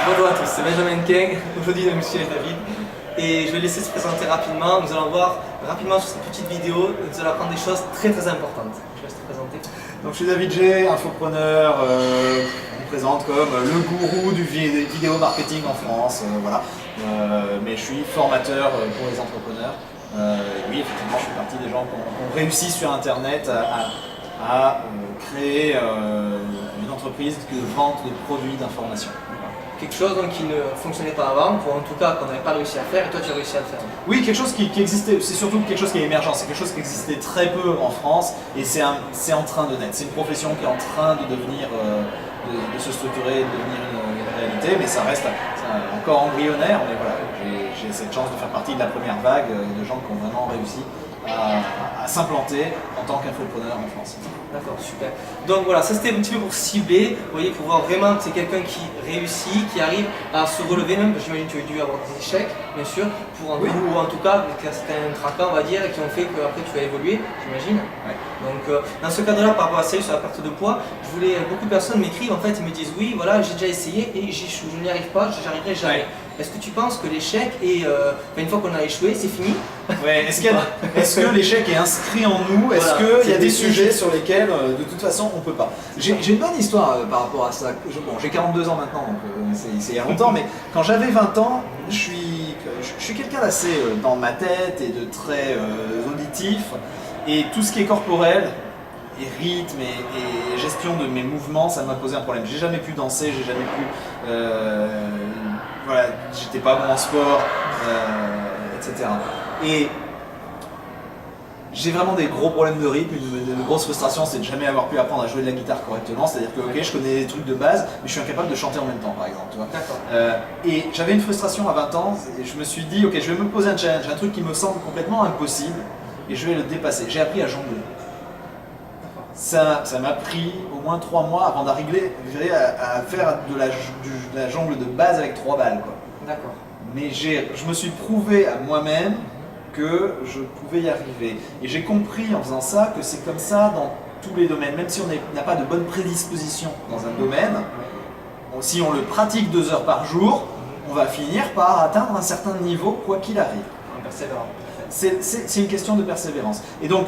Bonjour à tous, c'est Benjamin Keng, aujourd'hui le monsieur est David. Et je vais laisser se présenter rapidement. Nous allons voir rapidement sur cette petite vidéo, nous allons apprendre des choses très importantes. Je laisse te présenter. Donc je suis David G, infopreneur, on me présente comme le gourou du vidéo marketing en France, voilà. Mais je suis formateur pour les entrepreneurs. Oui, effectivement, je fais partie des gens qui ont réussi sur Internet à créer une entreprise de vente de produits d'information. Quelque chose donc, qui ne fonctionnait pas avant, ou en tout cas qu'on n'avait pas réussi à faire, et toi tu as réussi à le faire. Oui, quelque chose qui existait, c'est surtout quelque chose qui est émergent, c'est quelque chose qui existait très peu en France et c'est en train de naître. C'est une profession qui est en train de devenir, de se structurer, de devenir une réalité, mais ça reste encore embryonnaire, mais voilà, j'ai cette chance de faire partie de la première vague de gens qui ont vraiment réussi à s'implanter en tant qu'infopreneur en France. D'accord, super. Donc voilà, ça c'était un petit peu pour cibler, vous voyez, pour voir vraiment que c'est quelqu'un qui réussit, qui arrive à se relever même, j'imagine que tu as dû avoir des échecs, bien sûr, pour oui. ou en tout cas, c'était un traquant, on va dire, qui ont fait qu'après tu as évolué, j'imagine. Ouais. Donc dans ce cadre-là, par rapport à ça, sur la perte de poids, beaucoup de personnes m'écrivent, en fait, ils me disent oui, voilà, j'ai déjà essayé et je n'y arrive pas, je n'y arriverai jamais. Ouais. Est-ce que tu penses que l'échec est, une fois qu'on a échoué, c'est fini? Ouais, est-ce que l'échec est inscrit en nous? Est-ce Voilà, qu'il y a des sujets sur lesquels, de toute façon, on ne peut pas? J'ai une bonne histoire par rapport à ça. Bon, j'ai 42 ans maintenant, donc c'est il y a longtemps, mais quand j'avais 20 ans, je suis quelqu'un d'assez dans ma tête et de très auditif, et tout ce qui est corporel, et rythme et gestion de mes mouvements, ça m'a posé un problème. J'ai jamais pu danser, j'ai jamais pu... voilà, j'étais pas bon en sport, etc. Et j'ai vraiment des gros problèmes de rythme, une grosse frustration, c'est de jamais avoir pu apprendre à jouer de la guitare correctement, c'est-à-dire que ok, je connais des trucs de base, mais je suis incapable de chanter en même temps, par exemple. Tu vois. Et j'avais une frustration à 20 ans, et je me suis dit, ok, je vais me poser un challenge, un truc qui me semble complètement impossible, et je vais le dépasser. J'ai appris à jongler. Ça m'a pris au moins 3 mois avant d'arriver à faire de la jongle de base avec 3 balles. D'accord. Mais je me suis prouvé à moi-même que je pouvais y arriver. Et j'ai compris en faisant ça que c'est comme ça dans tous les domaines. Même si on n'a pas de bonne prédisposition dans un domaine, si on le pratique 2 heures par jour, on va finir par atteindre un certain niveau quoi qu'il arrive. C'est une question de persévérance. Et donc,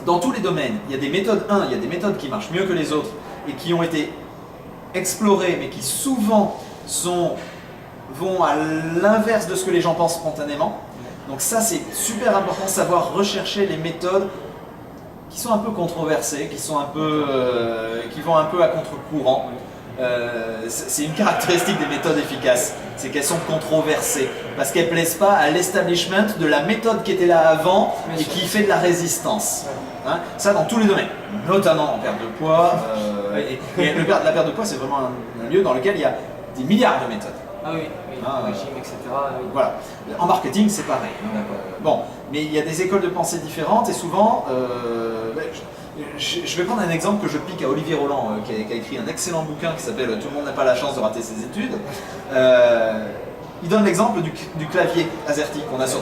dans tous les domaines, il y a des méthodes, il y a des méthodes qui marchent mieux que les autres et qui ont été explorées, mais qui souvent vont à l'inverse de ce que les gens pensent spontanément. Donc ça, c'est super important de savoir rechercher les méthodes qui sont un peu controversées, qui vont un peu à contre-courant. C'est une caractéristique des méthodes efficaces, c'est qu'elles sont controversées, parce qu'elles ne plaisent pas à l'establishment de la méthode qui était là avant et qui fait de la résistance. Hein, ça dans tous les domaines, notamment en perte de poids. La perte de poids, c'est vraiment un lieu dans lequel il y a des milliards de méthodes. Ah oui, régime, etc. Oui. Voilà. En marketing, c'est pareil. Bon, mais il y a des écoles de pensée différentes et souvent, je vais prendre un exemple que je pique à Olivier Roland, qui a écrit un excellent bouquin qui s'appelle « Tout le monde n'a pas la chance de rater ses études ». Il donne l'exemple du clavier AZERTY qu'on a sur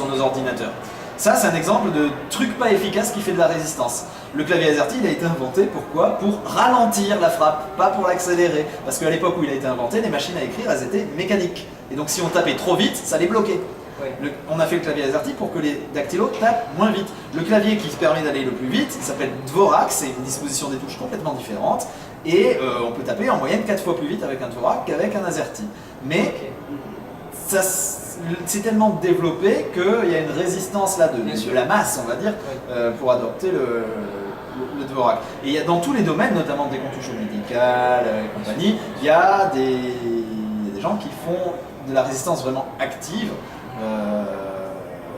nos ordinateurs. Ça, c'est un exemple de truc pas efficace qui fait de la résistance. Le clavier AZERTY, il a été inventé pourquoi? Pour ralentir la frappe, pas pour l'accélérer. Parce qu'à l'époque où il a été inventé, les machines à écrire, elles étaient mécaniques. Et donc si on tapait trop vite, ça les bloquait. Oui. On a fait le clavier AZERTY pour que les dactylos tapent moins vite. Le clavier qui permet d'aller le plus vite, il s'appelle Dvorak, c'est une disposition des touches complètement différente. Et on peut taper en moyenne 4 fois plus vite avec un Dvorak qu'avec un AZERTY. Mais c'est tellement développé qu'il y a une résistance là de la masse, on va dire, pour adopter le Dvorak. Et il y a, dans tous les domaines, notamment des contusions médicales et compagnie, il y a des gens qui font de la résistance vraiment active.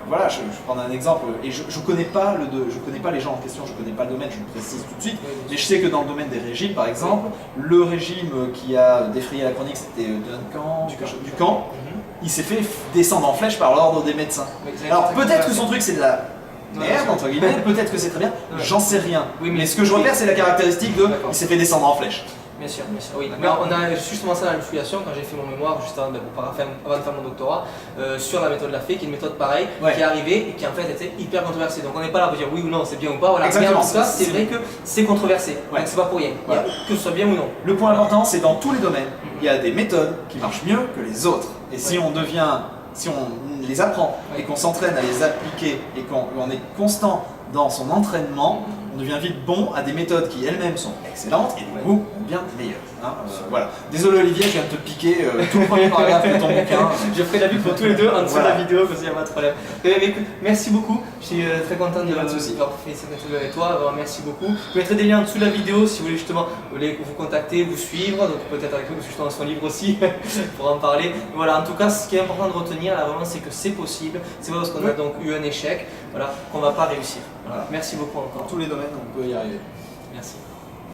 Voilà, je prends un exemple, et je connais pas les gens en question, je connais pas le domaine, je le précise tout de suite, mais je sais que dans le domaine des régimes, par exemple, le régime qui a défrayé la chronique, c'était Ducamp. Il s'est fait descendre en flèche par l'ordre des médecins. Alors peut-être que son truc c'est de la merde, entre guillemets, peut-être que c'est très bien, j'en sais rien. Mais ce que je repère, c'est la caractéristique de il s'est fait descendre en flèche. Bien sûr, oui. Mais D'accord. on a justement ça dans la musculation quand j'ai fait mon mémoire, juste avant de faire mon doctorat, sur la méthode Lafay, qui est une méthode pareille, Ouais. qui est arrivée et qui en fait était hyper controversée. Donc on n'est pas là pour dire oui ou non, c'est bien ou pas. Voilà. Exactement. Mais en tout cas, c'est C'est- vrai que c'est controversé. Ouais. Donc c'est pas pour rien. Voilà. Que ce soit bien ou non. Le point important, c'est dans tous les domaines, il y a des méthodes qui marchent mieux que les autres. Et si Ouais. si on les apprend Ouais. et qu'on s'entraîne à les appliquer et qu'on est constant dans son entraînement, on devient vite bon à des méthodes qui elles-mêmes sont excellentes et du Ouais. coup bien meilleures. Hein. Voilà. Désolé Olivier, je viens de te piquer tout le premier paragraphe de ton bouquin. Je ferai la pub pour tous les deux en dessous Voilà. de la vidéo parce qu'il n'y a pas de problème. Mais écoute, merci beaucoup. Je suis très content Il y a pas de souci. d'avoir fait cette interview avec toi. Alors, merci beaucoup. Je mettrai des liens en dessous de la vidéo si vous voulez justement vous contacter, vous suivre. Donc peut-être avec nous, parce que justement son livre aussi pour en parler. Voilà, en tout cas, ce qui est important de retenir là vraiment, c'est que c'est possible. C'est pas parce qu'on a donc eu un échec, voilà, qu'on va pas réussir. Voilà. Merci beaucoup encore. Dans tous les domaines, on peut y arriver. Merci.